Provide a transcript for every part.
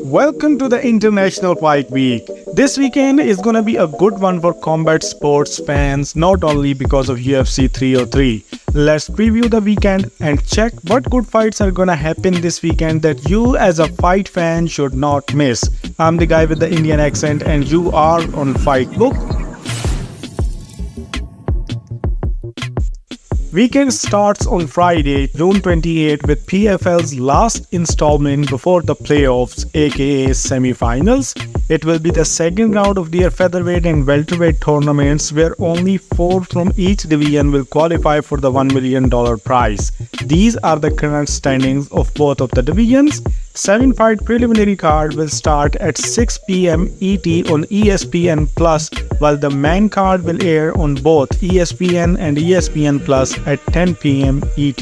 Welcome to the International Fight Week. This weekend is gonna be a good one for combat sports fans, not only because of UFC 303. Let's preview the weekend and check what good fights are gonna happen this weekend that you as a fight fan should not miss. I'm the guy with the Indian accent and you are on Fight Book. Weekend starts on Friday, June 28 with PFL's last installment before the playoffs, aka semi-finals. It will be the second round of their featherweight and welterweight tournaments where only 4 from each division will qualify for the $1 million prize. These are the current standings of both of the divisions. 7-fight preliminary card will start at 6 p.m. ET on ESPN Plus, while the main card will air on both ESPN and ESPN Plus at 10 p.m. ET.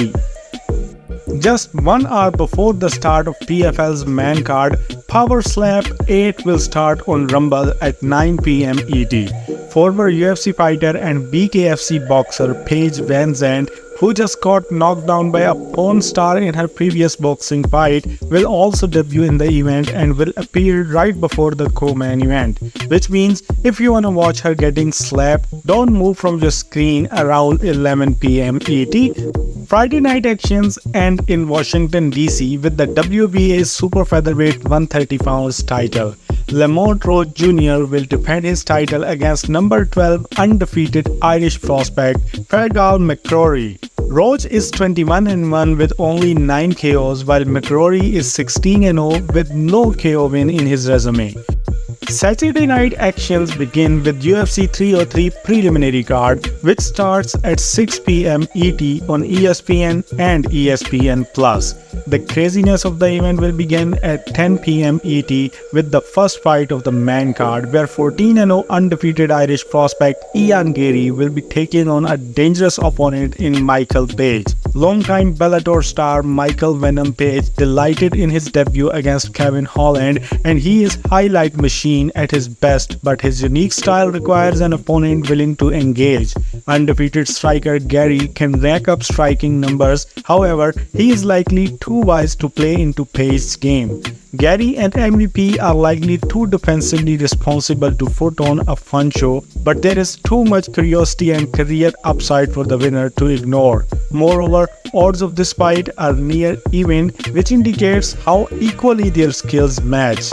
Just 1 hour before the start of PFL's main card, Power Slap 8 will start on Rumble at 9 p.m. ET. Former UFC fighter and BKFC boxer Paige Van Zandt, who just got knocked down by a porn star in her previous boxing fight, will also debut in the event and will appear right before the co-main event. Which means if you wanna watch her getting slapped, don't move from your screen around 11 p.m. ET. Friday night actions end in Washington DC with the WBA Super Featherweight 130 pounds title. Lamont Roach Jr. will defend his title against number 12 undefeated Irish prospect Fergal McCrory. Roach is 21-1 with only 9 KOs, while McCrory is 16-0 with no KO win in his resume. Saturday night actions begin with UFC 303 preliminary card, which starts at 6 p.m. ET on ESPN and ESPN Plus. The craziness of the event will begin at 10 p.m. ET with the first fight of the main card, where 14-0 undefeated Irish prospect Ian Garry will be taking on a dangerous opponent in Michael Page. Longtime Bellator star Michael Venom Page delighted in his debut against Kevin Holland, and he is highlight machine at his best, but his unique style requires an opponent willing to engage. Undefeated striker Garry can rack up striking numbers, however, he is likely too wise to play into Page's game. Garry and MVP are likely too defensively responsible to put on a fun show, but there is too much curiosity and career upside for the winner to ignore. Moreover, odds of this fight are near even, which indicates how equally their skills match.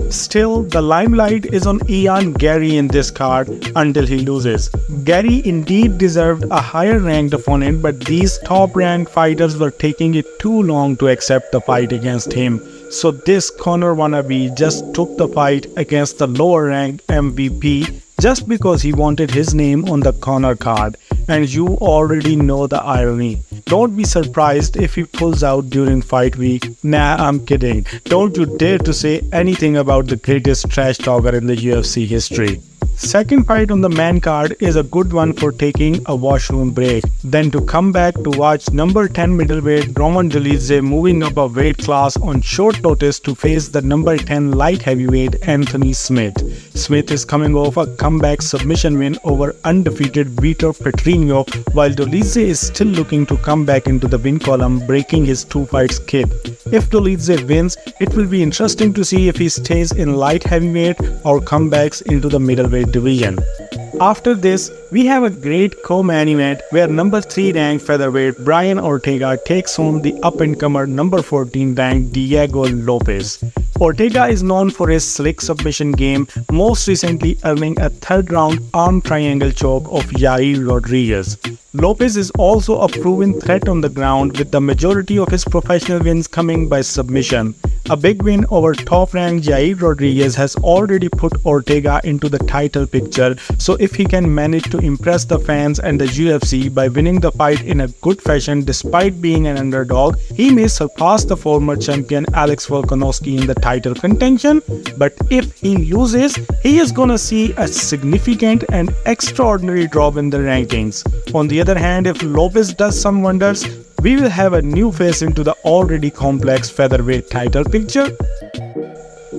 Still, the limelight is on Ian Garry in this card until he loses. Garry indeed deserved a higher ranked opponent, but these top ranked fighters were taking it too long to accept the fight against him. So this Conor wannabe just took the fight against the lower ranked MVP just because he wanted his name on the Conor card. And you already know the irony. Don't be surprised if he pulls out during fight week. Nah, I'm kidding. Don't you dare to say anything about the greatest trash talker in the UFC history. Second fight on the main card is a good one for taking a washroom break, then to come back to watch number 10 middleweight Roman Dolidze moving up a weight class on short notice to face the number 10 light heavyweight Anthony Smith. Smith is coming off a comeback submission win over undefeated Vitor Petrino, while Dolidze is still looking to come back into the win column, breaking his 2-fight skid. If Dolidze wins, it will be interesting to see if he stays in light heavyweight or comebacks into the middleweight division. After this, we have a great co-main event where number 3 ranked featherweight Brian Ortega takes on the up-and-comer number 14 ranked Diego Lopez. Ortega is known for his slick submission game, most recently earning a third-round arm triangle choke of Yair Rodriguez. Lopez is also a proven threat on the ground, with the majority of his professional wins coming by submission. A big win over top-ranked Yair Rodriguez has already put Ortega into the title picture, so if he can manage to impress the fans and the UFC by winning the fight in a good fashion despite being an underdog, he may surpass the former champion Alex Volkanovski in the title contention. But if he loses, he is gonna see a significant and extraordinary drop in the rankings. On the other hand, if Lopez does some wonders, we will have a new face into the already complex featherweight title picture.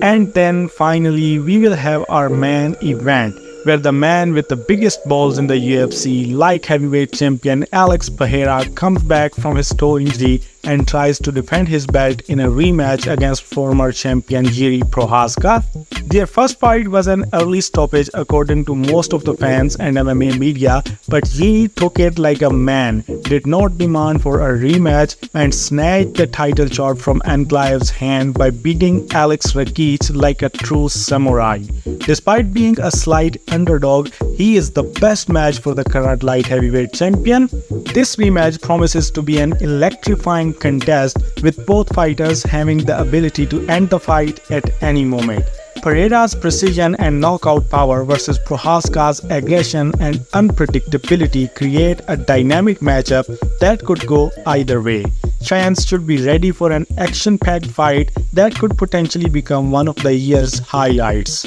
And then finally, we will have our main event, where the man with the biggest balls in the UFC, light heavyweight champion Alex Pereira, comes back from his toe injury and tries to defend his belt in a rematch against former champion Prochazka. Their first fight was an early stoppage according to most of the fans and MMA media, but Yi took it like a man, did not demand for a rematch, and snatched the title shot from Anklayev's hand by beating Alex Rakic like a true samurai. Despite being a slight underdog, he is the best match for the current light heavyweight champion. This rematch promises to be an electrifying contest, with both fighters having the ability to end the fight at any moment. Pereira's precision and knockout power versus Prochazka's aggression and unpredictability create a dynamic matchup that could go either way. Fans should be ready for an action-packed fight that could potentially become one of the year's highlights.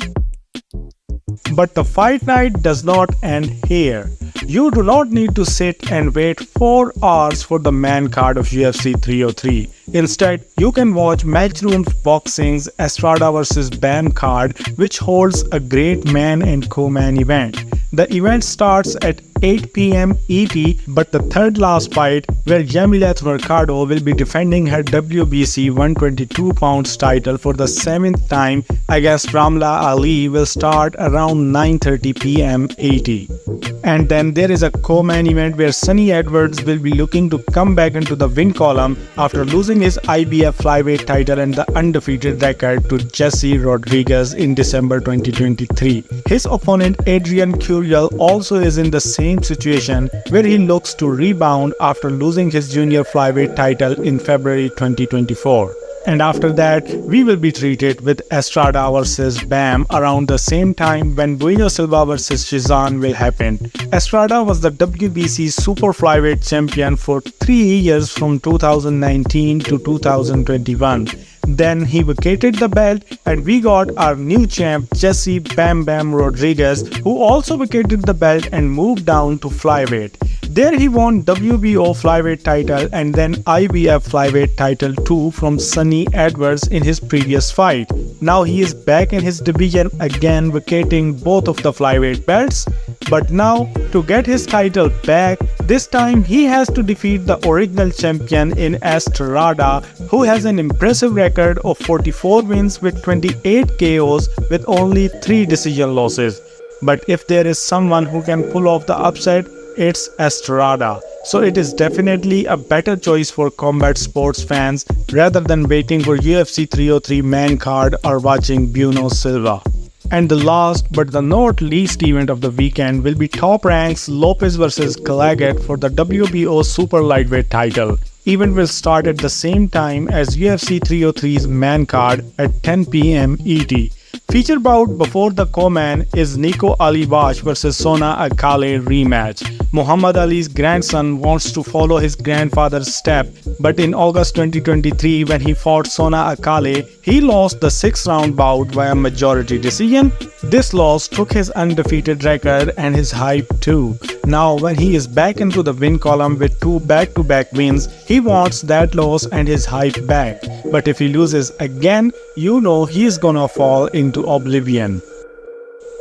But the fight night does not end here. You do not need to sit and wait 4 hours for the main card of UFC 303. Instead, you can watch Matchroom Boxing's Estrada vs Bam card, which holds a great man and co-main event. The event starts at 8 p.m. ET, but the third last fight, where Yamilet Mercado will be defending her WBC 122 pounds title for the 7th time against Ramla Ali, will start around 9:30 p.m. ET. And then there is a co-main event where Sonny Edwards will be looking to come back into the win column after losing his IBF flyweight title and the undefeated record to Jesse Rodriguez in December 2023. His opponent Adrian Curiel also is in the same situation, where he looks to rebound after losing his junior flyweight title in February 2024. And after that, we will be treated with Estrada vs Bam around the same time when Bueno Silva vs Shizan will happen. Estrada was the WBC Super Flyweight champion for 3 years from 2019 to 2021. Then he vacated the belt and we got our new champ Jesse Bam Bam Rodriguez, who also vacated the belt and moved down to flyweight. There he won WBO flyweight title and then IBF flyweight title too from Sonny Edwards in his previous fight. Now he is back in his division again, vacating both of the flyweight belts. But now, to get his title back, this time he has to defeat the original champion in Estrada, who has an impressive record of 44 wins with 28 KOs with only 3 decision losses. But if there is someone who can pull off the upset, it's Estrada. So it is definitely a better choice for combat sports fans rather than waiting for UFC 303 main card or watching Bueno Silva. And the last but the not least event of the weekend will be Top Rank's Lopez vs Clagett for the WBO Super Lightweight title. Event will start at the same time as UFC 303's main card at 10 p.m. ET. Feature bout before the co-main is Nico Ali Bash vs Sona Akale rematch. Muhammad Ali's grandson wants to follow his grandfather's step, but in August 2023 when he fought Sona Akale, he lost the 6th-round bout via majority decision. This loss took his undefeated record and his hype too. Now when he is back into the win column with 2 back-to-back wins, he wants that loss and his hype back. But if he loses again, you know he is gonna fall into oblivion.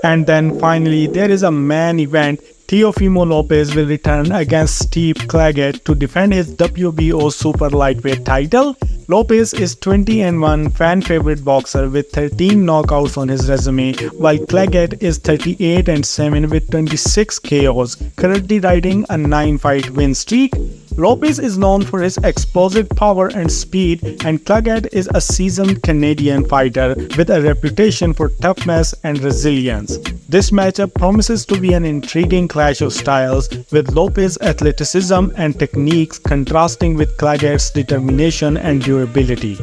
And then finally, there is a main event. Teofimo Lopez will return against Steve Clagett to defend his WBO Super Lightweight title. Lopez is 20-1 fan favorite boxer with 13 knockouts on his resume, while Clagett is 38-7 with 26 KOs, currently riding a 9-fight win streak. Lopez is known for his explosive power and speed, and Clagett is a seasoned Canadian fighter with a reputation for toughness and resilience. This matchup promises to be an intriguing clash of styles, with Lopez's athleticism and techniques contrasting with Clagett's determination and durability.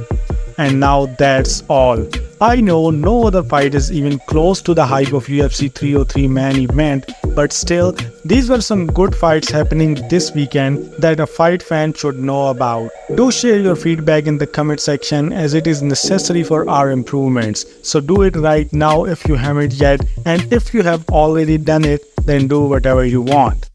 And now that's all. I know no other fight is even close to the hype of UFC 303 main event, but still, these were some good fights happening this weekend that a fight fan should know about. Do share your feedback in the comment section, as it is necessary for our improvements. So do it right now if you haven't yet, and if you have already done it, then do whatever you want.